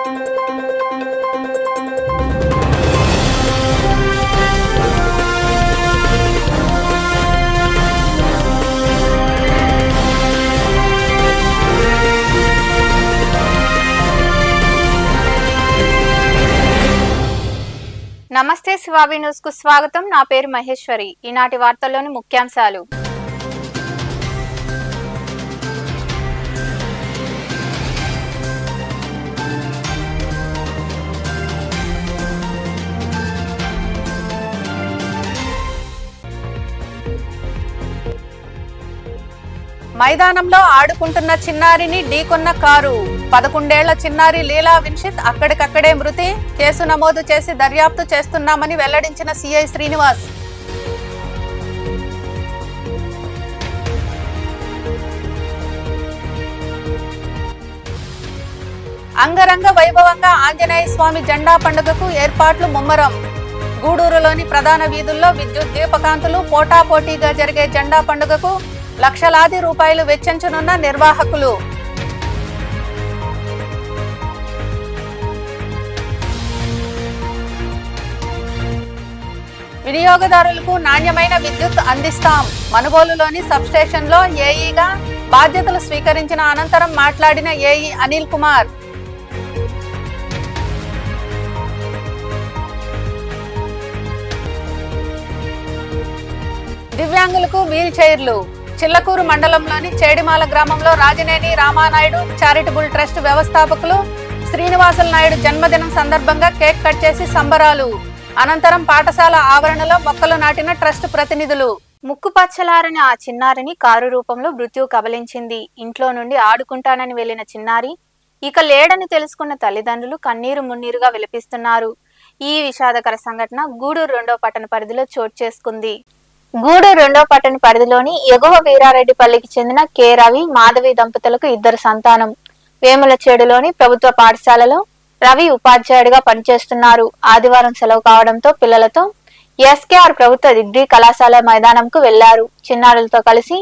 నమస్తే శివాబి న్యూస్ కు స్వాగతం. నా పేరు మహేశ్వరి. ఈనాటి వార్తల్లోని ముఖ్యాంశాలు. మైదానంలో ఆడుకుంటున్న చిన్నారిని ఢీకొన్న కారు. 11 ఏళ్ల చిన్నారి లీలా విన్షిత్ అక్కడికక్కడే మృతి. కేసు నమోదు చేసి దర్యాప్తు చేస్తున్నామని వెల్లడించిన సిఐ శ్రీనివాస్. అంగరంగ వైభవంగా ఆంజనేయ స్వామి జెండా పండుగకు ఏర్పాట్లు ముమ్మరం. గూడూరులోని ప్రధాన వీధుల్లో విద్యుత్ దీపకాంతులు. పోటాపోటీగా జరిగే జెండా పండుగకు లక్షలాది రూపాయలు వెచ్చించనున్న నిర్వాహకులు. వినియోగదారులకు నాణ్యమైన విద్యుత్ అందిస్తాం. మనుగోలులోని సబ్స్టేషన్లో ఏఈగా బాధ్యతలు స్వీకరించిన అనంతరం మాట్లాడిన ఏఈ అనిల్ కుమార్. దివ్యాంగులకు వీల్ చైర్లు. చిల్లకూరు మండలంలోని చేడిమాల గ్రామంలో రాజనేని రామానాయుడు చారిటబుల్ ట్రస్ట్ వ్యవస్థాపకులు శ్రీనివాసులు నాయుడు జన్మదినం సందర్భంగా కేక్ కట్ చేసి సంబరాలు. అనంతరం పాఠశాల ఆవరణలో మొక్కలు నాటిన ట్రస్ట్ ప్రతినిధులు. ముక్కు పచ్చలారని ఆ చిన్నారిని కారు రూపంలో మృత్యు కబలించింది. ఇంట్లో నుండి ఆడుకుంటానని వెళ్లిన చిన్నారి ఇక లేడని తెలుసుకున్న తల్లిదండ్రులు కన్నీరు మున్నీరుగా విలపిస్తున్నారు. ఈ విషాదకర సంఘటన గూడూరు 2వ పట్టణ పరిధిలో చోటు చేసుకుంది. గూడూరు 2వ పట్టణ పరిధిలోని ఎగువ వీరారెడ్డిపల్లికి చెందిన కె రవి మాధవి దంపతులకు 2 సంతానం. వేములచేడులోని ప్రభుత్వ పాఠశాలలో రవి ఉపాధ్యాయుడిగా పనిచేస్తున్నారు. ఆదివారం సెలవు కావడంతో పిల్లలతో ఎస్కేఆర్ ప్రభుత్వ డిగ్రీ కళాశాల మైదానంకు వెళ్లారు. చిన్నారులతో కలిసి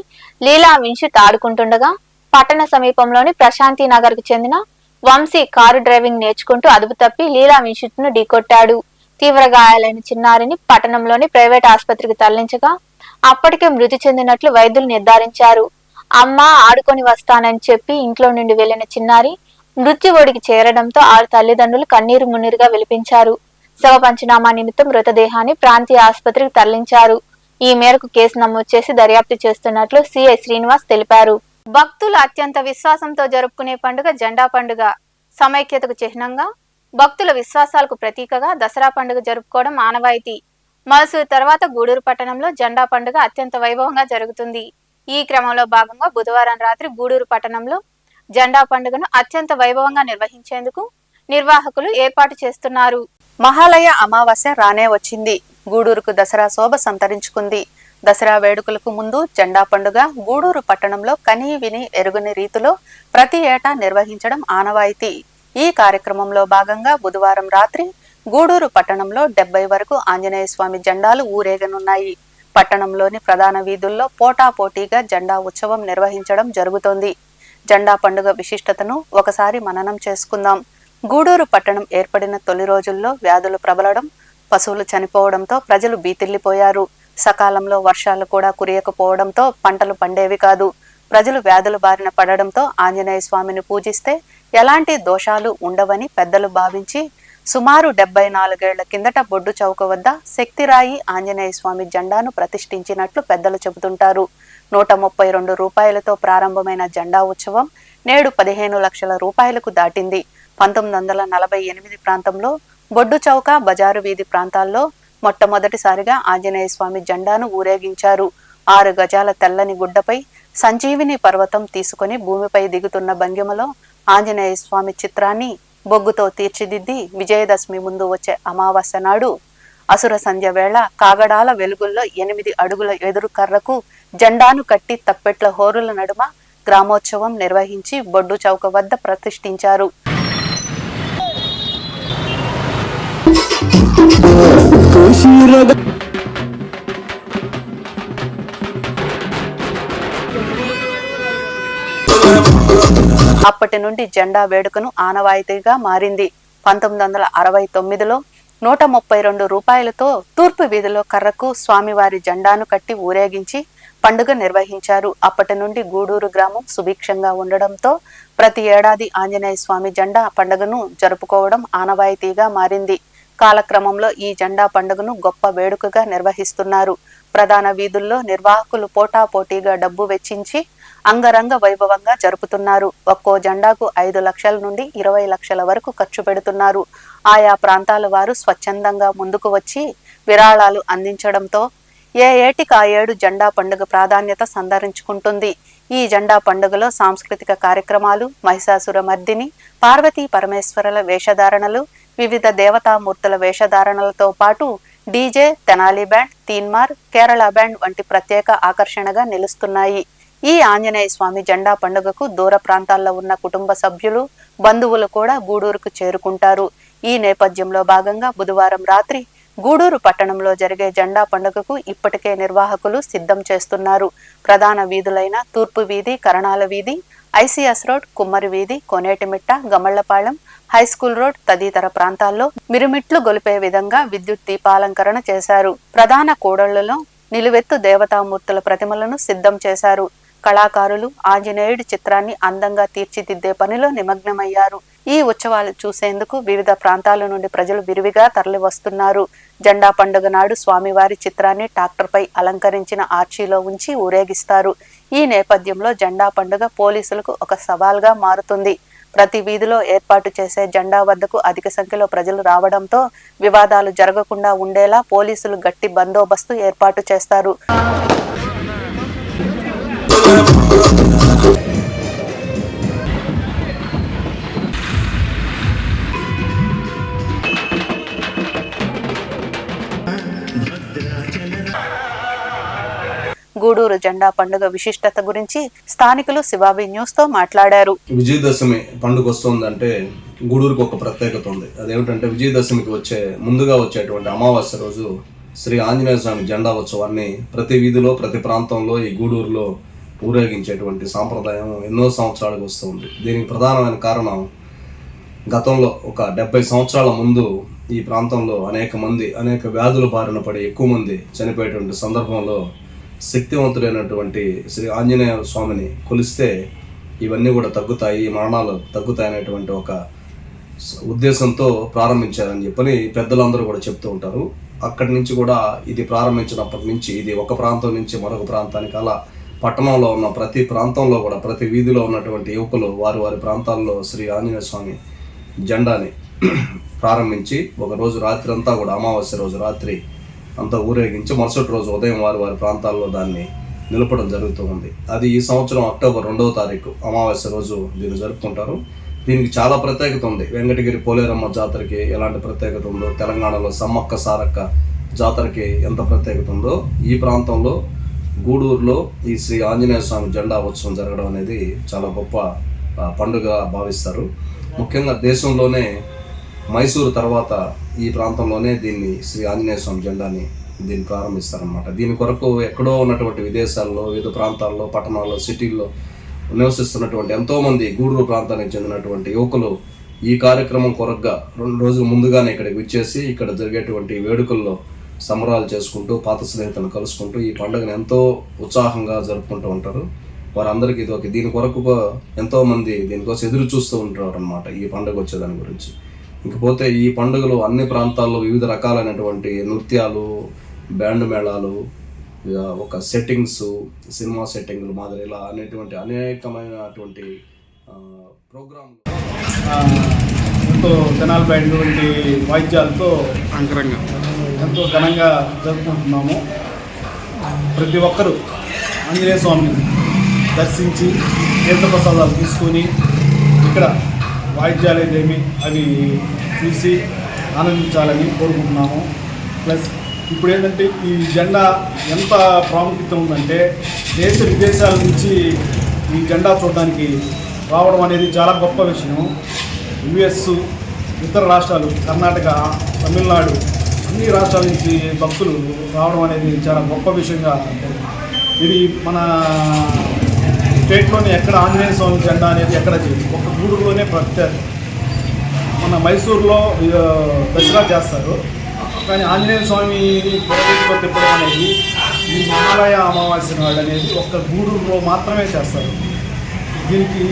లీలా విన్షిత్ ఆడుకుంటుండగా పట్టణ సమీపంలోని ప్రశాంతి నగర్ కు చెందిన వంశీ కారు డ్రైవింగ్ నేర్చుకుంటూ అదుపు తప్పి లీలా విన్షిత్ ను ఢీకొట్టాడు. తీవ్ర గాయాలైన చిన్నారిని పట్టణంలోని ప్రైవేట్ ఆసుపత్రికి తరలించగా అప్పటికే మృతి చెందినట్లు వైద్యులు నిర్ధారించారు. అమ్మ ఆడుకొని వస్తానని చెప్పి ఇంట్లో నుండి వెళ్లిన చిన్నారి మృత్యు ఒడికి చేరడంతో ఆ తల్లిదండ్రులు కన్నీరు మున్నీరుగా విలిపించారు. శవ పంచనామా నిమిత్తం మృతదేహాన్ని ప్రాంతీయ ఆసుపత్రికి తరలించారు. ఈ మేరకు కేసు నమోదు చేసి దర్యాప్తు చేస్తున్నట్లు సిఐ శ్రీనివాస్ తెలిపారు. భక్తులు అత్యంత విశ్వాసంతో జరుపుకునే పండుగ జెండా పండుగ. సమైక్యతకు చిహ్నంగా భక్తుల విశ్వాసాలకు ప్రతీకగా దసరా పండుగ జరుపుకోవడం ఆనవాయితీ. మల్సూరు తర్వాత గూడూరు పట్టణంలో జెండా పండుగ అత్యంత వైభవంగా జరుగుతుంది. ఈ క్రమంలో భాగంగా బుధవారం రాత్రి గూడూరు పట్టణంలో జెండా పండుగను అత్యంత వైభవంగా నిర్వహించేందుకు నిర్వాహకులు ఏర్పాటు చేస్తున్నారు. మహాలయ అమావాస్య రానే వచ్చింది. గూడూరుకు దసరా శోభ సంతరించుకుంది. దసరా వేడుకలకు ముందు జెండా పండుగ గూడూరు పట్టణంలో కనీ విని ఎరుగని రీతిలో ప్రతి ఏటా నిర్వహించడం ఆనవాయితీ. ఈ కార్యక్రమంలో భాగంగా బుధవారం రాత్రి గూడూరు పట్టణంలో 70 వరకు ఆంజనేయ స్వామి జెండాలు ఊరేగనున్నాయి. పట్టణంలోని ప్రధాన వీధుల్లో పోటాపోటీగా జెండా ఉత్సవం నిర్వహించడం జరుగుతోంది. జెండా పండుగ విశిష్టతను ఒకసారి మననం చేసుకుందాం. గూడూరు పట్టణం ఏర్పడిన తొలి రోజుల్లో వ్యాధులు ప్రబలడం, పశువులు చనిపోవడంతో ప్రజలు బీతిల్లిపోయారు. సకాలంలో వర్షాలు కూడా కురియకపోవడంతో పంటలు పండేవి కాదు. ప్రజలు వ్యాధుల బారిన పడడంతో ఆంజనేయ స్వామిని పూజిస్తే ఎలాంటి దోషాలు ఉండవని పెద్దలు భావించి సుమారు 74 ఏళ్ల కిందట బొడ్డు చౌక వద్ద శక్తిరాయి ఆంజనేయ స్వామి జెండాను ప్రతిష్ఠించినట్లు పెద్దలు చెబుతుంటారు. 132 రూపాయలతో ప్రారంభమైన జెండా ఉత్సవం నేడు 15 లక్షల రూపాయలకు దాటింది. 1948 ప్రాంతంలో బొడ్డు చౌక బజారు వీధి ప్రాంతాల్లో మొట్టమొదటిసారిగా ఆంజనేయ స్వామి జెండాను ఊరేగించారు. 6 గజాల తెల్లని గుడ్డపై సంజీవిని పర్వతం తీసుకుని భూమిపై దిగుతున్న భంగిమలో ఆంజనేయ స్వామి చిత్రాన్ని బొగ్గుతో తీర్చిదిద్ది విజయదశమి ముందు వచ్చే అమావాస్య నాడు అసుర సంధ్య వేళ కాగడాల వెలుగుల్లో 8 అడుగుల ఎదురు కర్రకు జెండాను కట్టి తప్పెట్ల హోరుల నడుమ గ్రామోత్సవం నిర్వహించి బొడ్డు చౌక వద్ద ప్రతిష్ఠించారు. అప్పటి నుండి జెండా వేడుకను ఆనవాయితీగా మారింది. 1969లో 132 రూపాయలతో తూర్పు వీధిలో కర్రకు స్వామివారి జెండాను కట్టి ఊరేగించి పండుగ నిర్వహించారు. అప్పటి నుండి గూడూరు గ్రామం సుభిక్షంగా ఉండడంతో ప్రతి ఏడాది ఆంజనేయ స్వామి జెండా పండుగను జరుపుకోవడం ఆనవాయితీగా మారింది. కాలక్రమంలో ఈ జెండా పండుగను గొప్ప వేడుకగా నిర్వహిస్తున్నారు. ప్రధాన వీధుల్లో నిర్వాహకులు పోటాపోటీగా డబ్బు వెచ్చించి అంగరంగ వైభవంగా జరుపుతున్నారు. ఒక్కో జెండాకు 5 లక్షల నుండి 20 లక్షల వరకు ఖర్చు పెడుతున్నారు. ఆయా ప్రాంతాల వారు స్వచ్ఛందంగా ముందుకు వచ్చి విరాళాలు అందించడంతో ఏ ఏటికి ఆ ఏడు జెండా పండుగ ప్రాధాన్యత సంతరించుకుంటుంది. ఈ జెండా పండుగలో సాంస్కృతిక కార్యక్రమాలు, మహిషాసుర మర్దిని, పార్వతీ పరమేశ్వరుల వేషధారణలు, వివిధ దేవతామూర్తుల వేషధారణలతో పాటు డీజే, తెనాలి బ్యాండ్, తీన్మార్, కేరళ బ్యాండ్ వంటి ప్రత్యేక ఆకర్షణగా నిలుస్తున్నాయి. ఈ ఆంజనేయ స్వామి జెండా పండుగకు దూర ప్రాంతాల్లో ఉన్న కుటుంబ సభ్యులు, బంధువులు కూడా గూడూరుకు చేరుకుంటారు. ఈ నేపథ్యంలో భాగంగా బుధవారం రాత్రి గూడూరు పట్టణంలో జరిగే జెండా పండుగకు ఇప్పటికే నిర్వాహకులు సిద్ధం చేస్తున్నారు. ప్రధాన వీధులైన తూర్పు వీధి, కరణాల వీధి, ఐసీఎస్ రోడ్, కుమ్మరి వీధి, కోనేటిమిట్ట, గమళ్లపాళెం, హైస్కూల్ రోడ్ తదితర ప్రాంతాల్లో మిరుమిట్లు గొలిపే విధంగా విద్యుత్ దీపాలంకరణ చేశారు. ప్రధాన కూడళ్లలో నిలువెత్తు దేవతామూర్తుల ప్రతిమలను సిద్ధం చేశారు. కళాకారులు ఆంజనేయుడి చిత్రాన్ని అందంగా తీర్చిదిద్దే పనిలో నిమగ్నమయ్యారు. ఈ ఉత్సవాలు చూసేందుకు వివిధ ప్రాంతాల నుండి ప్రజలు విరివిగా తరలివస్తున్నారు. జెండా పండుగ నాడు స్వామివారి చిత్రాన్ని ట్రాక్టర్పై అలంకరించిన ఆర్చీలో ఉంచి ఊరేగిస్తారు. ఈ నేపథ్యంలో జెండా పండుగ పోలీసులకు ఒక సవాల్గా మారుతుంది. ప్రతి వీధిలో ఏర్పాటు చేసే జెండా వద్దకు అధిక సంఖ్యలో ప్రజలు రావడంతో వివాదాలు జరగకుండా ఉండేలా పోలీసులు గట్టి బందోబస్తు ఏర్పాటు చేస్తారు. గూడూరు జెండా పండుగ విశిష్టత గురించి స్థానికులు శివాబి న్యూస్ తో మాట్లాడారు. విజయదశమి పండుగ వస్తుందంటే గూడూరుకు ఒక ప్రత్యేకత ఉంది. అదేమిటంటే విజయదశమికి ముందుగా వచ్చేటువంటి అమావాస్య రోజు శ్రీ ఆంజనేయ స్వామి జెండా ఉత్సవాన్ని ప్రతి వీధిలో, ప్రతి ప్రాంతంలో ఈ గూడూరులో ఊరేగించేటువంటి సాంప్రదాయం ఎన్నో సంవత్సరాలకు వస్తుంది. దీనికి ప్రధానమైన కారణం గతంలో ఒక 70 సంవత్సరాల ముందు ఈ ప్రాంతంలో అనేక వ్యాధుల బారిన పడి ఎక్కువ మంది చనిపోయేటువంటి సందర్భంలో శక్తివంతుడైనటువంటి శ్రీ ఆంజనేయ స్వామిని కొలిస్తే ఇవన్నీ కూడా తగ్గుతాయి, మరణాలు తగ్గుతాయి అనేటువంటి ఒక ఉద్దేశంతో ప్రారంభించారని చెప్పని పెద్దలందరూ కూడా చెప్తూ ఉంటారు. అక్కడి నుంచి కూడా ఇది ప్రారంభించినప్పటి నుంచి ఇది ఒక ప్రాంతం నుంచి మరొక ప్రాంతానికి అలా పట్టణంలో ఉన్న ప్రతి ప్రాంతంలో కూడా ప్రతి వీధిలో ఉన్నటువంటి యువకులు వారి ప్రాంతాల్లో శ్రీ ఆంజనేయ స్వామి జెండాని ప్రారంభించి ఒక రోజు రాత్రి అంతా కూడా అమావాస్య రోజు రాత్రి అంతా ఊరేగించి మరుసటి రోజు ఉదయం వారి ప్రాంతాల్లో దాన్ని నిలపడం జరుగుతూ ఉంది. అది ఈ సంవత్సరం అక్టోబర్ 2వ తారీఖు అమావాస్య రోజు దీన్ని జరుపుకుంటారు. దీనికి చాలా ప్రత్యేకత ఉంది. వెంకటగిరి పోలేరమ్మ జాతరకి ఎలాంటి ప్రత్యేకత ఉందో, తెలంగాణలో సమ్మక్క సారక్క జాతరకి ఎంత ప్రత్యేకత ఉందో, ఈ ప్రాంతంలో గూడూరులో ఈ శ్రీ ఆంజనేయ స్వామి జెండా ఉత్సవం జరగడం అనేది చాలా గొప్ప పండుగ భావిస్తారు. ముఖ్యంగా దేశంలోనే మైసూరు తర్వాత ఈ ప్రాంతంలోనే దీన్ని శ్రీ ఆంజనేయ స్వామి దీన్ని ప్రారంభిస్తారనమాట. దీని కొరకు ఎక్కడో ఉన్నటువంటి విదేశాల్లో, వివిధ ప్రాంతాల్లో, పట్టణాల్లో, సిటీల్లో నివసిస్తున్నటువంటి ఎంతోమంది గూడూరు ప్రాంతానికి చెందినటువంటి యువకులు ఈ కార్యక్రమం కొరకుగా 2 రోజుల ముందుగానే ఇక్కడికి విచ్చేసి ఇక్కడ జరిగేటువంటి వేడుకల్లో సంబరాలు చేసుకుంటూ పాత స్నేహితులను కలుసుకుంటూ ఈ పండుగను ఎంతో ఉత్సాహంగా జరుపుకుంటూ ఉంటారు. వారందరికీ దీని కొరకు ఎంతోమంది దీనికోసం ఎదురు చూస్తూ ఉంటారు అనమాట ఈ పండుగ వచ్చేదాని గురించి. ఇకపోతే ఈ పండుగలో అన్ని ప్రాంతాల్లో వివిధ రకాలైనటువంటి నృత్యాలు, బ్యాండ్ మేళాలు, ఒక సెట్టింగ్స్, సినిమా సెట్టింగ్లు మాదిరి ఇలా అనేకమైనటువంటి ప్రోగ్రాంలు ఎంతో తెనాలి బ్యాండ్ వంటి వాయిద్యాలతో ఎంతో ఘనంగా జరుపుకుంటున్నాము. ప్రతి ఒక్కరూ ఆంజనేయ స్వామిని దర్శించి తీర్థప్రసాదాలు తీసుకొని ఇక్కడ వాయిద్యాలేదేమి అవి చూసి ఆనందించాలని కోరుకుంటున్నాము. ప్లస్ ఇప్పుడు ఏంటంటే ఈ జెండా ఎంత ప్రాముఖ్యత ఉందంటే దేశ విదేశాల నుంచి ఈ జెండా చూడడానికి రావడం అనేది చాలా గొప్ప విషయం. యుఎస్, ఇతర రాష్ట్రాలు, కర్ణాటక, తమిళనాడు అన్ని రాష్ట్రాల నుంచి భక్తులు రావడం అనేది చాలా గొప్ప విషయంగా ఇది మన స్టేట్లోనే ఎక్కడ ఆంజనేయ స్వామి జెండా అనేది ఎక్కడ చేయదు, ఒక గూడూరులోనే ప్రత్యేక. మన మైసూరులో దసరా చేస్తారు, కానీ ఆంజనేయ స్వామిని పురవీధిలో తిప్పడం అనేది ఈ మహాలయ అమావాస్య నాడు అనేది ఒక్క గూడూరులో మాత్రమే చేస్తారు. దీనికి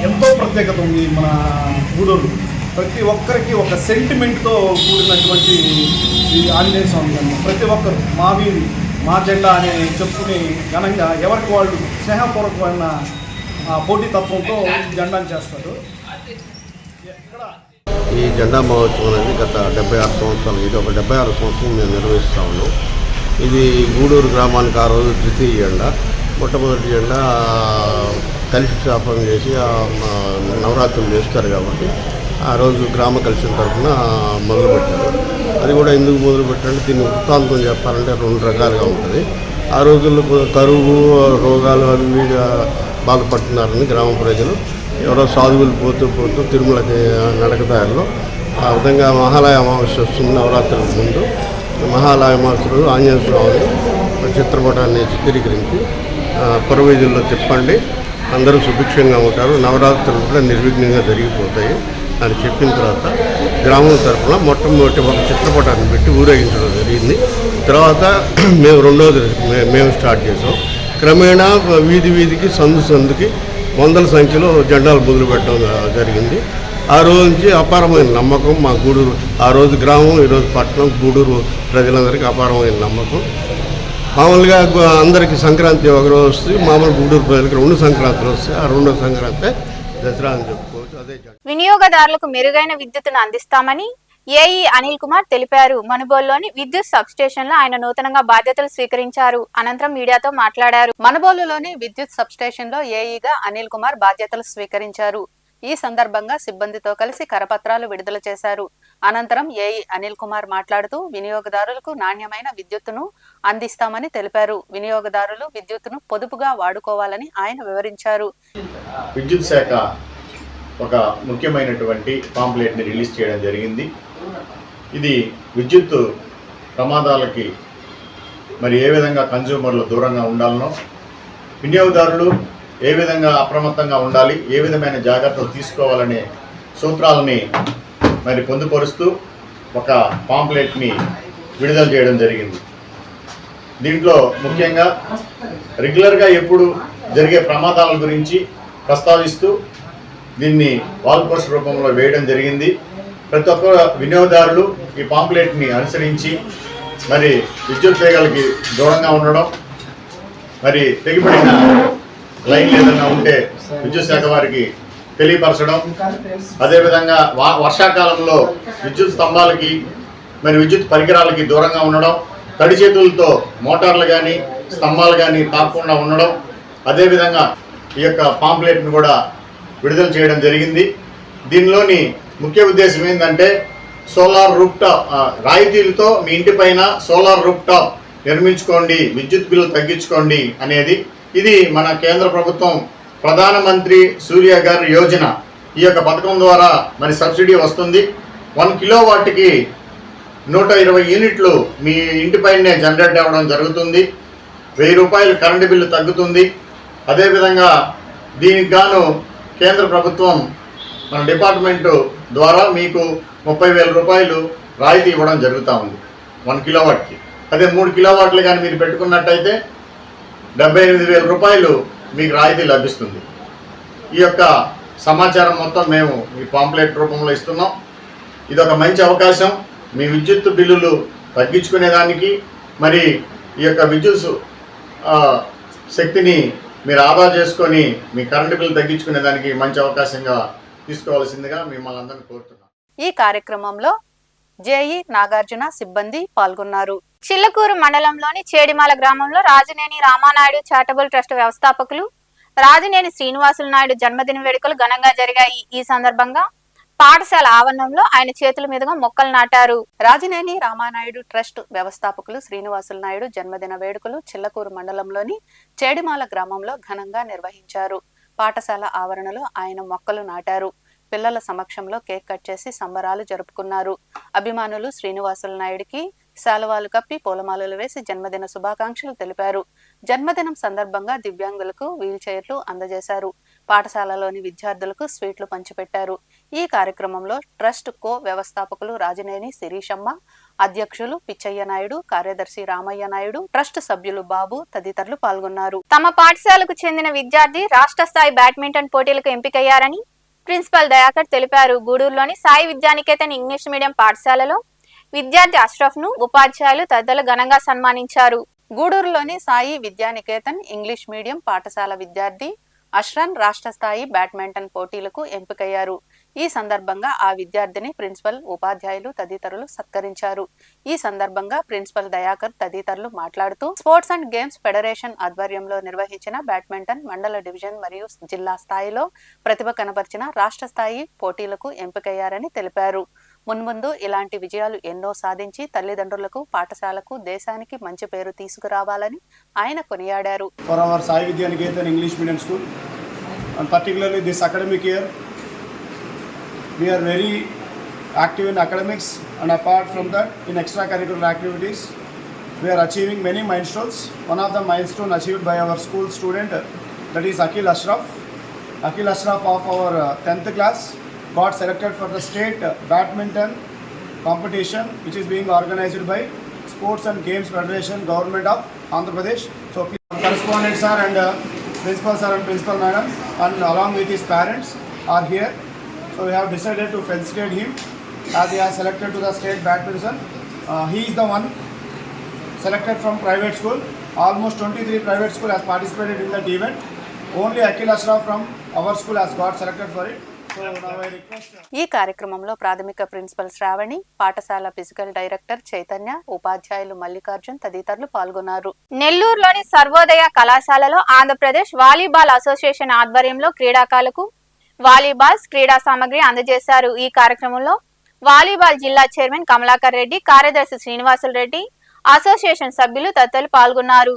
ఎంతో ప్రత్యేకత ఉంది మన గూడూరు. ప్రతి ఒక్కరికి ఒక సెంటిమెంట్తో కూడినటువంటి ఈ ఆంజనేయ స్వామి జెండా. ప్రతి ఒక్కరు మా వీధి మా జెండా అని చెప్పుకుని ఘనంగా ఎవరికి వాళ్ళు స్నేహపూర్వకమైన పోటీతత్వంతో ఈ జెండాను చేస్తారు. ఈ జెండా మహోత్సవం అనేది గత 76 సంవత్సరాలు, ఇది ఒక 76 సంవత్సరం మేము నిర్వహిస్తూ ఉన్నాం. ఇది గూడూరు గ్రామానికి ఆ రోజు ద్వితీయ జెండా. మొట్టమొదటి జెండా కలిసి స్థాపన చేసి నవరాత్రులు చేస్తారు కాబట్టి ఆ రోజు గ్రామ కలిసిన తరఫున మొదలుపెట్టారు. అది కూడా ఎందుకు మొదలుపెట్టారంటే దీన్ని వృత్తాంతం చెప్పాలంటే 2 రకాలుగా ఉంటుంది. ఆ రోజుల్లో కరువు రోగాలు అవి బాధపడుతున్నారని గ్రామ ప్రజలు ఎవరో సాధువులు పోతూ తిరుమలకి నడకదారిలో ఆ విధంగా మహాలయ అమావాస్య వస్తుంది. నవరాత్రులకు ముందు మహాలయ అమావాస్యలు ఆంజనేయ స్వామి చిత్రపటాన్ని చిత్రీకరించి పురవీధుల్లో తిప్పండి, అందరూ సుభిక్షంగా ఉంటారు, నవరాత్రులు కూడా నిర్విఘ్నంగా జరిగిపోతాయి అని చెప్పిన తర్వాత గ్రామం తరఫున మొట్టమొదటి ఒక చిత్రపటాన్ని పెట్టి ఊరేగించడం జరిగింది. తర్వాత మేము రెండోది మేము స్టార్ట్ చేసాం. క్రమేణా వీధికి సందుకి వందల సంఖ్యలో జెండాలు మొదలుపెట్టడం జరిగింది. ఆ రోజు నుంచి అపారమైన నమ్మకం మా గూడూరు, ఆ రోజు గ్రామం, ఈరోజు పట్టణం, గూడూరు ప్రజలందరికీ అపారమైన నమ్మకం. మామూలుగా అందరికీ సంక్రాంతి ఒకరోజు వస్తుంది, మామూలు గూడూరు ప్రజలకి 2 సంక్రాంతులు వస్తాయి. ఆ 2వ సంక్రాంతి దసరా అని చెప్పుకోవచ్చు. అదే వినియోగదారులకు మెరుగైన విద్యుత్తును అందిస్తామని ఏఈ అనిల్ కుమార్ తెలిపారు. మనుబోలులోని విద్యుత్ సబ్ స్టేషన్ లో ఆయన నూతనంగా బాధ్యతలు స్వీకరించారు. అనంతరం మీడియాతో మాట్లాడారు. మనుబోలులోని విద్యుత్ సబ్ స్టేషన్ లో ఏఈగా అనిల్ కుమార్ బాధ్యతలు స్వీకరించారు. ఈ సందర్భంగా సిబ్బందితో కలిసి కరపత్రాలు విడుదల చేశారు. అనంతరం ఏఈ అనిల్ కుమార్ మాట్లాడుతూ వినియోగదారులకు నాణ్యమైన విద్యుత్తును అందిస్తామని తెలిపారు. వినియోగదారులు విద్యుత్తును పొదుపుగా వాడుకోవాలని ఆయన వివరించారు. విద్యుత్ శాఖ ఒక ముఖ్యమైనటువంటి పాంప్లెట్ని రిలీజ్ చేయడం జరిగింది. ఇది విద్యుత్ ప్రమాదాలకి మరి ఏ విధంగా కన్జ్యూమర్లు దూరంగా ఉండాలనో, వినియోగదారులు ఏ విధంగా అప్రమత్తంగా ఉండాలి, ఏ విధమైన జాగ్రత్తలు తీసుకోవాలనే సూత్రాలని మరి పొందుపరుస్తూ ఒక పాంప్లెట్ని విడుదల చేయడం జరిగింది. దీంట్లో ముఖ్యంగా రెగ్యులర్గా ఎప్పుడు జరిగే ప్రమాదాల గురించి ప్రస్తావిస్తూ దీన్ని వాల్ పోస్టర్ రూపంలో వేయడం జరిగింది. ప్రతి ఒక్క వినియోగదారులు ఈ పాంప్లెట్ని అనుసరించి మరి విద్యుత్ తీగలకి దూరంగా ఉండడం, మరి తెగిపడిన లైన్లు ఏదైనా ఉంటే విద్యుత్ శాఖ వారికి తెలియపరచడం, అదేవిధంగా వర్షాకాలంలో విద్యుత్ స్తంభాలకి మరి విద్యుత్ పరికరాలకి దూరంగా ఉండడం, తడి చేతులతో మోటార్లు కానీ స్తంభాలు కానీ తాకకుండా ఉండడం, అదేవిధంగా ఈ యొక్క పాంప్లెట్ను కూడా విడుదల చేయడం జరిగింది. దీనిలోని ముఖ్య ఉద్దేశం ఏంటంటే సోలార్ రూఫ్ టాప్ రాయితీలతో మీ ఇంటి పైన సోలార్ రూఫ్ టాప్ నిర్మించుకోండి, విద్యుత్ బిల్లు తగ్గించుకోండి అనేది. ఇది మన కేంద్ర ప్రభుత్వం ప్రధానమంత్రి సూర్య గారి యోజన. ఈ యొక్క పథకం ద్వారా మరి సబ్సిడీ వస్తుంది. 1 కిలోవాట్కి 120 యూనిట్లు మీ ఇంటిపైనే జనరేట్ అవ్వడం జరుగుతుంది. 1000 రూపాయలు కరెంటు బిల్లు తగ్గుతుంది. అదేవిధంగా దీనికి గాను కేంద్ర ప్రభుత్వం మన డిపార్ట్మెంటు ద్వారా మీకు 30,000 రూపాయలు రాయితీ ఇవ్వడం జరుగుతూ ఉంది 1 కిలోవాట్కి. అదే 3 కిలోవాట్లు కానీ మీరు పెట్టుకున్నట్టయితే 78,000 రూపాయలు మీకు రాయితీ లభిస్తుంది. ఈ యొక్క సమాచారం మొత్తం మేము ఈ పాంప్లెట్ రూపంలో ఇస్తున్నాం. ఇది ఒక మంచి అవకాశం మీ విద్యుత్ బిల్లులు తగ్గించుకునేదానికి, మరి ఈ యొక్క విద్యుత్ శక్తిని మీరు ఆదా చేసుకొని మీ కరెంటు బిల్లు తగ్గించుకునేదానికి మంచి అవకాశంగా తీసుకోవాల్సిందిగా మిమ్మల్ని అందరినీ కోరుతున్నాం. ఈ కార్యక్రమంలో జేఈ నాగార్జున సిబ్బంది పాల్గొన్నారు. చిల్లకూరు మండలంలోని చేడిమాల గ్రామంలో రాజినేని రామానాయుడు చారిటబుల్ ట్రస్ట్ వ్యవస్థాపకులు రాజినేని శ్రీనివాసులు నాయుడు జన్మదిన వేడుకలు ఘనంగా జరిగాయి. ఈ సందర్భంగా పాఠశాల ఆవరణంలో ఆయన చేతుల మీదుగా మొక్కలు నాటారు. రాజినేని రామానాయుడు ట్రస్ట్ వ్యవస్థాపకులు శ్రీనివాసులు నాయుడు జన్మదిన వేడుకలు చిల్లకూరు మండలంలోని చేడిమాల గ్రామంలో ఘనంగా నిర్వహించారు. పాఠశాల ఆవరణలో ఆయన మొక్కలు నాటారు. పిల్లల సమక్షంలో కేక్ కట్ చేసి సంబరాలు జరుపుకున్నారు. అభిమానులు శ్రీనివాసులు నాయుడికి శాలువాలు కప్పి పూలమాలలు వేసి జన్మదిన శుభాకాంక్షలు తెలిపారు. జన్మదినం సందర్భంగా దివ్యాంగులకు వీల్ చైర్లు అందజేశారు. పాఠశాలలోని విద్యార్థులకు స్వీట్లు పంచిపెట్టారు. ఈ కార్యక్రమంలో ట్రస్ట్ కో వ్యవస్థాపకులు రాజనేని శిరీషమ్మ, అధ్యక్షులు పిచ్చయ్య నాయుడు, కార్యదర్శి రామయ్య నాయుడు, ట్రస్ట్ సభ్యులు బాబు తదితరులు పాల్గొన్నారు. తమ పాఠశాలకు చెందిన విద్యార్థి రాష్ట్ర స్థాయి బ్యాడ్మింటన్ పోటీలకు ఎంపికయ్యారని ప్రిన్సిపల్ దయాకర్ తెలిపారు. గూడూరులోని సాయి విద్యానికేతన్ ఇంగ్లీష్ మీడియం పాఠశాలలో విద్యార్థి అష్రఫ్ ను ఉపాధ్యాయులు తదితరులు ఘనంగా సన్మానించారు. గూడూరులోని సాయి విద్యానికేతన్ ఇంగ్లీష్ మీడియం పాఠశాల విద్యార్థి అష్రన్ రాష్ట్ర స్థాయి బ్యాడ్మింటన్ పోటీలకు ఎంపికయ్యారు. ఈ సందర్భంగా ఆ విద్యార్థిని ప్రిన్సిపల్, ఉపాధ్యాయులు తదితరులు సత్కరించారు. ఈ సందర్భంగా ప్రిన్సిపల్ దయాకర్ తదితరులు మాట్లాడుతూ స్పోర్ట్స్ అండ్ గేమ్స్ ఫెడరేషన్ ఆధ్వర్యంలో నిర్వహించిన బ్యాడ్మింటన్ మండల డివిజన్ మరియు జిల్లా స్థాయిలో ప్రతిభ కనబర్చిన రాష్ట్ర స్థాయి పోటీలకు ఎంపికయ్యారని తెలిపారు. మున్ముందు ఇలాంటి విజయాలు ఎన్నో సాధించి తల్లిదండ్రులకు, పాఠశాలకు, దేశానికి మంచి పేరు తీసుకురావాలని ఆయన కొనియాడారు. For our Sai Vidyanikethan English Medium School, and particularly this academic year, we are very active in academics, and apart from that, in extracurricular activities, we are achieving many milestones. One of the milestones achieved by our school student, that is Akil Ashraf. Akil Ashraf of our 10th class got selected for the state badminton competition, which is being organized by Sports and Games Federation, Government of Andhra Pradesh. So correspondent sir and principal sir and principal madam, and along with his parents are here. So we have decided to felicitate him as he has selected to the state badminton. He is the one selected from private school. Almost 23 private school has participated in that event. Only Akil Ashraf from our school has got selected for it. ఈ కార్యక్రమంలో ప్రాథమిక principal Shravani, పాఠశాల physical director Chaitanya, ఉపాధ్యాయులు మల్లికార్జున్ తదితరులు పాల్గొన్నారు. నెల్లూరులోని సర్వోదయ కళాశాలలో Andhra Pradesh volleyball association ఆధ్వర్యంలో క్రీడాకారులకు వాలీబాల్ క్రీడా సామగ్రి అందజేశారు. ఈ కార్యక్రమంలో వాలీబాల్ జిల్లా చైర్మన్ కమలాకర్ రెడ్డి, కార్యదర్శి శ్రీనివాసులు రెడ్డి, అసోసియేషన్ సభ్యులు తదితరులు పాల్గొన్నారు.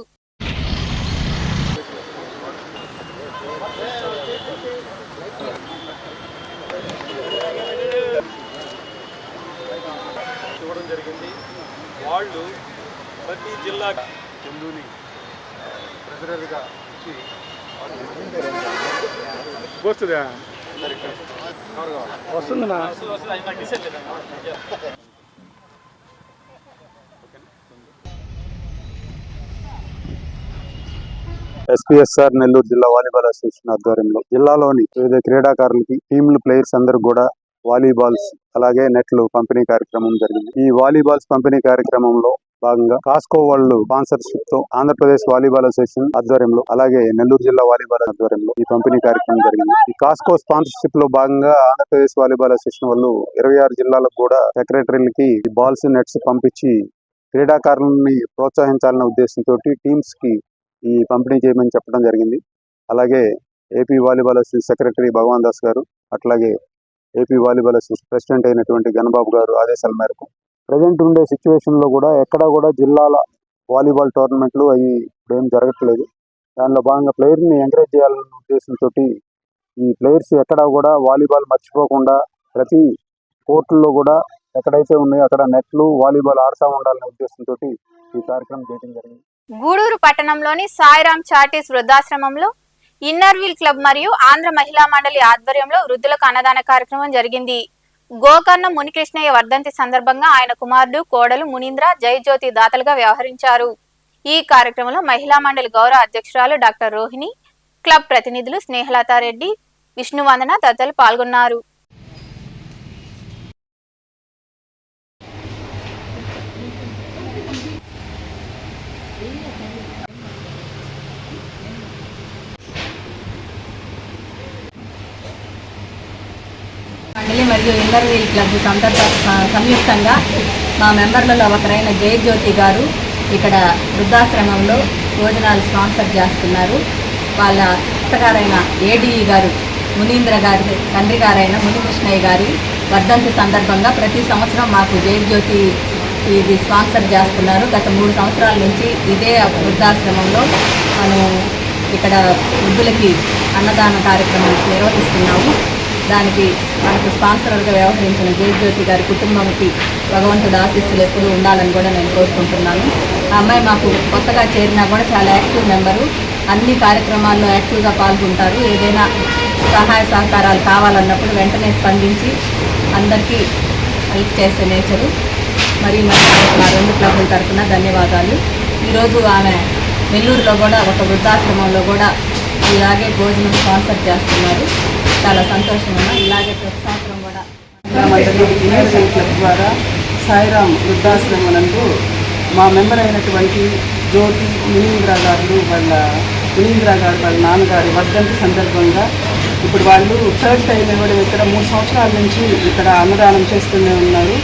వాళ్ళు ప్రతి జిల్లా చందుని ప్రెసిడెంట్గా వస్తుందా వస్తుందా ఎస్పీఎస్ఆర్ నెల్లూరు జిల్లా వాలీబాల్ అసోసియేషన్ ఆధ్వర్యంలో జిల్లాలోని వివిధ క్రీడాకారులకి టీంలు ప్లేయర్స్ అందరూ కూడా వాలీబాల్స్ అలాగే నెట్లు పంపిణీ కార్యక్రమం జరిగింది. ఈ వాలీబాల్స్ పంపిణీ కార్యక్రమంలో భాగంగా కాస్కో వాళ్ళు స్పాన్సర్షిప్ తో ఆంధ్రప్రదేశ్ వాలీబాల్ అసోసియేషన్ ఆధ్వర్యంలో అలాగే నెల్లూరు జిల్లా వాలీబాల్ ఆధ్వర్యంలో ఈ పంపిణీ కార్యక్రమం జరిగింది. ఈ కాస్కో స్పాన్సర్షిప్ లో భాగంగా ఆంధ్రప్రదేశ్ వాలీబాల్ అసోసియేషన్ వాళ్ళు 26 జిల్లాలకు కూడా సెక్రటరీలకి బాల్స్, నెట్స్ పంపించి క్రీడాకారులని ప్రోత్సహించాలనే ఉద్దేశంతో టీమ్స్ కి ఈ పంపిణీ చేయమని చెప్పడం జరిగింది. అలాగే ఏపీ వాలీబాల్ అసోసియేషన్ సెక్రటరీ భగవాన్ దాస్ గారు, అట్లాగే ఏపీ వాలీబాల్ అసోసియేషన్ ప్రెసిడెంట్ అయినటువంటి గణబాబు గారు ఆదేశాల మేరకు ప్రజెంట్ ఉండే సిచ్యువేషన్ లో కూడా ఎక్కడా కూడా జిల్లాల వాలీబాల్ టోర్నమెంట్లు అవి ఏం జరగట్లేదు. దానిలో భాగంగా ప్లేయర్ ని ఎంకరేజ్ చేయాలనే ఉద్దేశంతో ఈ ప్లేయర్స్ ఎక్కడా కూడా వాలీబాల్ మర్చిపోకుండా ప్రతి కోర్టుల్లో కూడా ఎక్కడైతే ఉన్నాయో అక్కడ నెట్లు, వాలీబాల్ ఆడుతూ ఉండాలనే ఉద్దేశంతో ఈ కార్యక్రమం చేయడం జరిగింది. గూడూరు పట్టణంలోని సాయిరామ్ చార్టీస్ వృద్ధాశ్రమంలో ఇన్నర్ వీల్ క్లబ్ మరియు ఆంధ్ర మహిళా మండలి ఆధ్వర్యంలో వృద్ధులకు అన్నదాన కార్యక్రమం జరిగింది. గోకర్ణ మునికృష్ణయ్య వర్ధంతి సందర్భంగా ఆయన కుమారుడు, కోడలు మునీంద్ర, జయజ్యోతి దాతలుగా వ్యవహరించారు. ఈ కార్యక్రమంలో మహిళా మండలి గౌరవ అధ్యక్షురాలు డాక్టర్ రోహిణి, క్లబ్ ప్రతినిధులు స్నేహలతారెడ్డి, విష్ణువందన తదితరులు పాల్గొన్నారు. మండలి మరియు ఇన్నర్ వీల్ క్లబ్ సంయుక్తంగా మా మెంబర్లలో ఒకరైన జయజ్యోతి గారు ఇక్కడ వృద్ధాశ్రమంలో భోజనాలు స్పాన్సర్ చేస్తున్నారు. వాళ్ళ అత్తగారైన ఏడీఈ గారు మునీంద్ర గారి తండ్రి గారైన మునికృష్ణయ్య గారి వర్ధంతి సందర్భంగా ప్రతి సంవత్సరం మాకు జయజ్యోతి ఇది స్పాన్సర్ చేస్తున్నారు. గత 3 సంవత్సరాల నుంచి ఇదే వృద్ధాశ్రమంలో మనం ఇక్కడ వృద్ధులకి అన్నదాన కార్యక్రమం నిర్వహిస్తున్నాము. దానికి మనకు స్పాన్సర్గా వ్యవహరించిన జయజ్యోతి గారి కుటుంబంకి భగవంతుడు ఆశీస్సులు ఎప్పుడూ ఉండాలని కూడా నేను కోరుకుంటున్నాను. ఆ అమ్మాయి మాకు కొత్తగా చేరినా కూడా చాలా యాక్టివ్ మెంబరు, అన్ని కార్యక్రమాల్లో యాక్టివ్గా పాల్గొంటారు. ఏదైనా సహాయ సహకారాలు కావాలన్నప్పుడు వెంటనే స్పందించి అందరికీ హెల్ప్ చేసే నేచరు. మరి మా రెండు క్లబ్ల తరఫున ధన్యవాదాలు. ఈరోజు ఆమె నెల్లూరులో కూడా ఒక వృద్ధాశ్రమంలో కూడా ఇలాగే భోజనం స్పాన్సర్ చేస్తున్నారు. చాలా సంతోషంగా ఇలాగే ప్రతి సంవత్సరం కూడా ఇండియన్ క్లబ్ ద్వారా సాయిరామ్ వృద్ధాశ్రమం నందు మా మెంబర్ అయినటువంటి జ్యోతి మునీంద్ర గారు వాళ్ళ నాన్నగారి వర్ధంతి సందర్భంగా ఇప్పుడు వాళ్ళు థర్డ్ టైం ఇవ్వడం ఇక్కడ 3 సంవత్సరాల నుంచి ఇక్కడ అన్నదానం చేస్తూనే ఉన్నారు.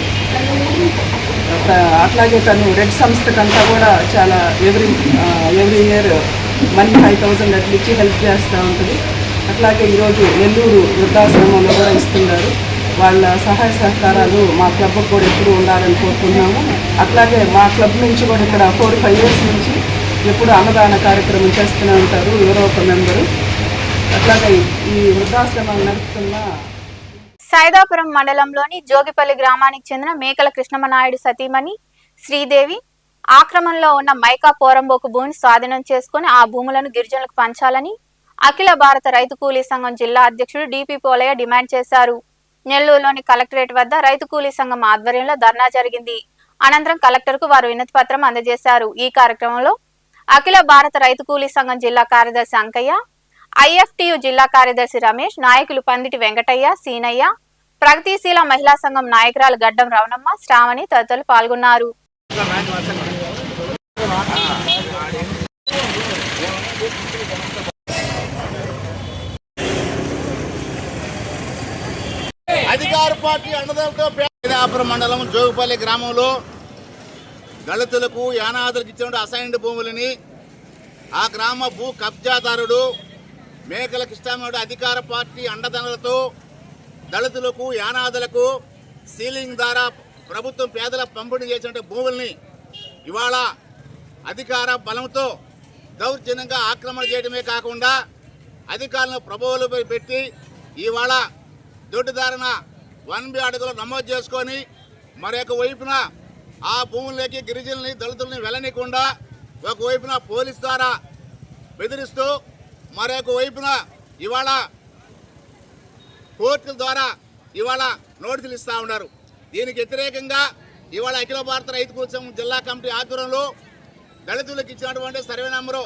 అట్లాగే తను రెడ్ సంస్థకంతా కూడా చాలా ఎవ్రీ ఇయర్ మనీ 5,000 అట్లా ఇచ్చి హెల్ప్ చేస్తూ ఉంటుంది. అట్లాగే ఈరోజు నెల్లూరు వృద్ధాశ్రమంలో కూడా ఇస్తున్నారు. వాళ్ళ సహాయ సహకారాలు మా క్లబ్కు కూడా ఎప్పుడు ఉండాలని కోరుకుంటున్నాము. అట్లాగే మా క్లబ్ నుంచి కూడా ఇక్కడ 4-5 years నుంచి ఎప్పుడు అన్నదాన కార్యక్రమం చేస్తూనే ఉంటారు ఎవరో ఒక మెంబరు. అట్లాగే ఈ వృద్ధాశ్రమాన్ని నడుపుతున్న సైదాపురం మండలంలోని జోగిపల్లి గ్రామానికి చెందిన మేకల కృష్ణమనాయుడు సతీమణి శ్రీదేవి ఆక్రమణలో ఉన్న మైకా పోరంబోకు భూమిని స్వాధీనం చేసుకుని ఆ భూములను గిరిజనులకు పంచాలని అఖిల భారత రైతు కూలీ సంఘం జిల్లా అధ్యక్షుడు డిపి పోలయ్య డిమాండ్ చేశారు. నెల్లూరులోని కలెక్టరేట్ వద్ద రైతు కూలీ సంఘం ఆధ్వర్యంలో ధర్నా జరిగింది. అనంతరం కలెక్టర్కు వారు వినతి పత్రం అందజేశారు. ఈ కార్యక్రమంలో అఖిల భారత రైతు కూలీ సంఘం జిల్లా కార్యదర్శి అంకయ్య, ఐఎఫ్టియు జిల్లా కార్యదర్శి రమేష్, నాయకులు పందిటి వెంకటయ్య, సీనయ్య, ప్రగతిశీల మహిళా సంఘం నాయకురాలు గడ్డం రవణమ్మ, శ్రావణి తదితరులు పాల్గొన్నారు. అధికార పార్టీ అండదండలతో సైదాపురం మండలం జోగిపల్లి గ్రామంలో దళితులకు యానాదులకు ఇచ్చిన అసైన్డ్ భూములని ఆ గ్రామ భూ కబ్జాదారుడు మేకల కృష్ణమనాయుడు అధికార పార్టీ అండదండలతో దళితులకు యానాదులకు సీలింగ్ ద్వారా ప్రభుత్వం పేదల పంపిణీ చేసిన భూముల్ని ఇవాళ అధికార బలంతో దౌర్జన్యంగా ఆక్రమణ చేయడమే కాకుండా అధికారులను ప్రభావాలపై పెట్టి ఇవాళ దొడ్డిదారిన 1B అడుగులు నమోదు చేసుకొని మరొక వైపున ఆ భూముల్లోకి గిరిజనుల్ని దళితుల్ని వెళ్ళనీయకుండా ఒకవైపున పోలీస్ ద్వారా బెదిరిస్తూ మరొక వైపున ఇవాళ కోర్టుల ద్వారా ఇవాళ నోటీసులు ఇస్తూ ఉన్నారు. దీనికి వ్యతిరేకంగా ఇవాళ అఖిల భారత రైతు కూలీ సంఘం జిల్లా కమిటీ ఆధ్వర్యంలో దళితులకు ఇచ్చినటువంటి సర్వే నంబరు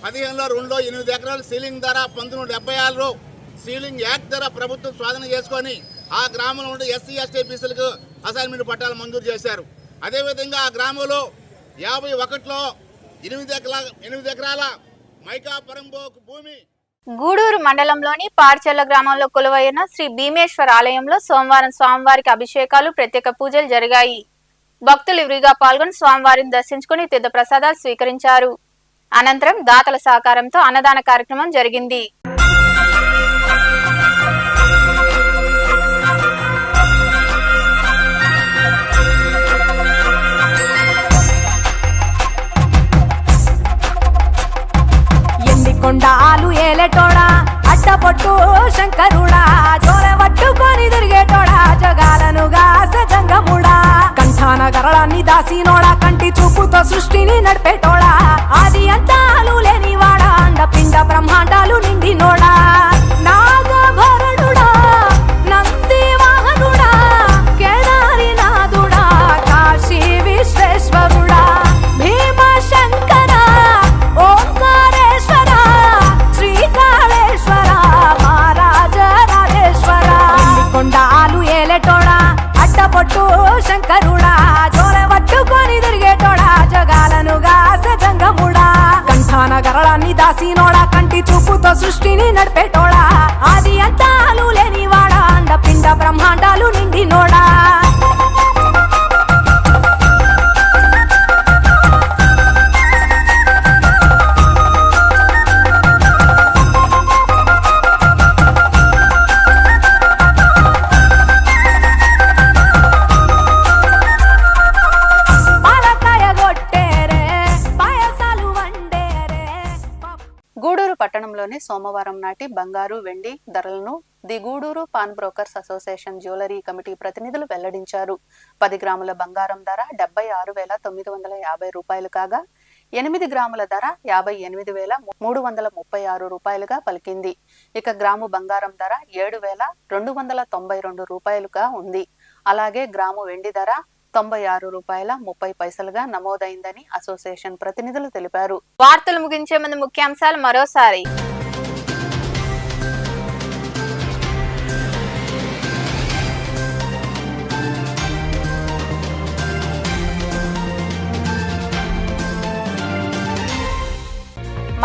15/2 8 ఎకరాలు సీలింగ్ ధర 1976లో సీలింగ్ యాక్ట్ ద్వారా ప్రభుత్వం స్వాధీనం చేసుకొని ఆ గ్రామంలో ఉండే ఎస్సీ ఎస్టీ బీసీలకు అసైన్మెంట్ పట్టాలు మంజూరు చేశారు. అదేవిధంగా ఆ గ్రామంలో 51లో 8 ఎకరాల మైకా పరంబోకు భూమి. గూడూరు మండలంలోని పార్చెల్ల గ్రామంలో కొలువైన శ్రీ భీమేశ్వర ఆలయంలో సోమవారం స్వామివారికి అభిషేకాలు, ప్రత్యేక పూజలు జరిగాయి. భక్తులు విరిగా పాల్గొని స్వామివారిని దర్శించుకుని తీర్థ ప్రసాదాలు స్వీకరించారు. అనంతరం దాతల సహకారంతో అన్నదాన కార్యక్రమం జరిగింది. కొండాలు ఏలేటోడా అడ్డపొట్టు శంకరుడా జోల పట్టుకొని తిరిగేటోడా జగాలను గాస జంగముడా కంఠాన గరళాన్ని దాసినోడా కంటి చూపుతో సృష్టిని నడిపేటోడా ఆది అంతాలు లేనివాడా అండపిండ బ్రహ్మాండాలు నిండినోడా నాగభరణుడా నంది వాహనుడా కేదారి నాథుడా కాశీ విశ్వేశ్వరుడా భీమ శంకర ఓంకారేశ్వర శ్రీకాళేశ్వర మహారాజ రాజేశ్వర కొండాలు ఏలేటోడా అడ్డపొట్టు శంకరుడా జోల పట్టుకొని తిరిగేటోడా జగాలను గాస జంగముడా కంఠాన గరళాన్ని దాసినోడా కంటి చూపుతో సృష్టిని నడిపేటోడా ఆది అంతాలు లేనివాడా అండపిండ బ్రహ్మాండాలు నిండినోడా గూడూరు పట్టణంలో గ్రామంలోని సోమవారం నాటి బంగారు వెండి ధరలను the Gudur pawn brokers association jewellery committee ప్రతినిధులు వెల్లడించారు. 10 గ్రాముల బంగారం ధర 76,950 రూపాయలు కాగా 8 గ్రాముల ధర 58,336 రూపాయలుగా పలికింది. ఇక గ్రాము బంగారం ధర 7,292 రూపాయలుగా ఉంది. అలాగే గ్రాము వెండి ధర 96 రూపాయల 30 పైసలుగా నమోదైందని అసోసియేషన్ ప్రతినిధులు తెలిపారు. వార్తలు ముగించే ముందు ముఖ్యాంశాలు మరోసారి.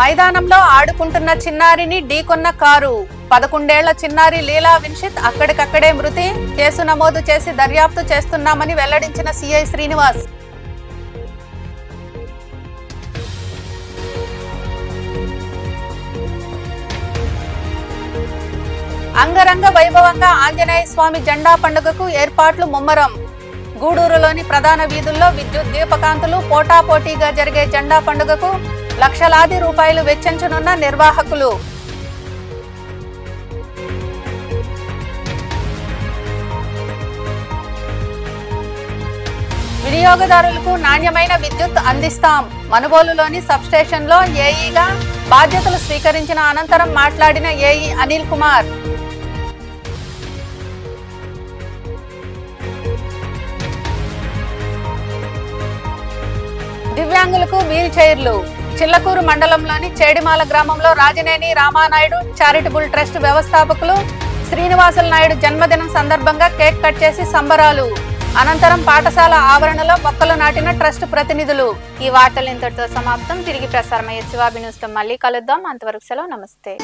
మైదానంలో ఆడుకుంటున్న చిన్నారిని ఢీకొన్న కారు. 11 ఏళ్ల చిన్నారి లీలా విన్షిత్ అక్కడికక్కడే మృతి. కేసు నమోదు చేసి దర్యాప్తు చేస్తున్నామని వెల్లడించిన సిఐ శ్రీనివాస్. అంగరంగ వైభవంగా ఆంజనేయ స్వామి జెండా పండుగకు ఏర్పాట్లు ముమ్మరం. గూడూరులోని ప్రధాన వీధుల్లో విద్యుత్ దీపకాంతులు. పోటాపోటీగా జరిగే జెండా పండుగకు లక్షలాది రూపాయలు వెచ్చించనున్న నిర్వాహకులు. వినియోగదారులకు నాణ్యమైన విద్యుత్ అందిస్తాం. మనుబోలులోని సబ్స్టేషన్లో ఏఈగా బాధ్యతలు స్వీకరించిన అనంతరం మాట్లాడిన ఏఈ అనిల్ కుమార్. దివ్యాంగులకు వీల్ చైర్లు. చిల్లకూరు మండలంలోని చేడిమాల గ్రామంలో రాజనేని రామానాయుడు చారిటబుల్ ట్రస్ట్ వ్యవస్థాపకులు శ్రీనివాసులు నాయుడు జన్మదినం సందర్భంగా కేక్ కట్ చేసి సంబరాలు. అనంతరం పాఠశాల ఆవరణలో మొక్కలు నాటిన ట్రస్ట్ ప్రతినిధులు. ఈ వార్తలు ఇంతటితో సమాప్తం. తిరిగి ప్రసారమయ్యే శివాబి న్యూస్తో మళ్ళీ కలుద్దాం. అంతవరకు సెలవు. నమస్తే.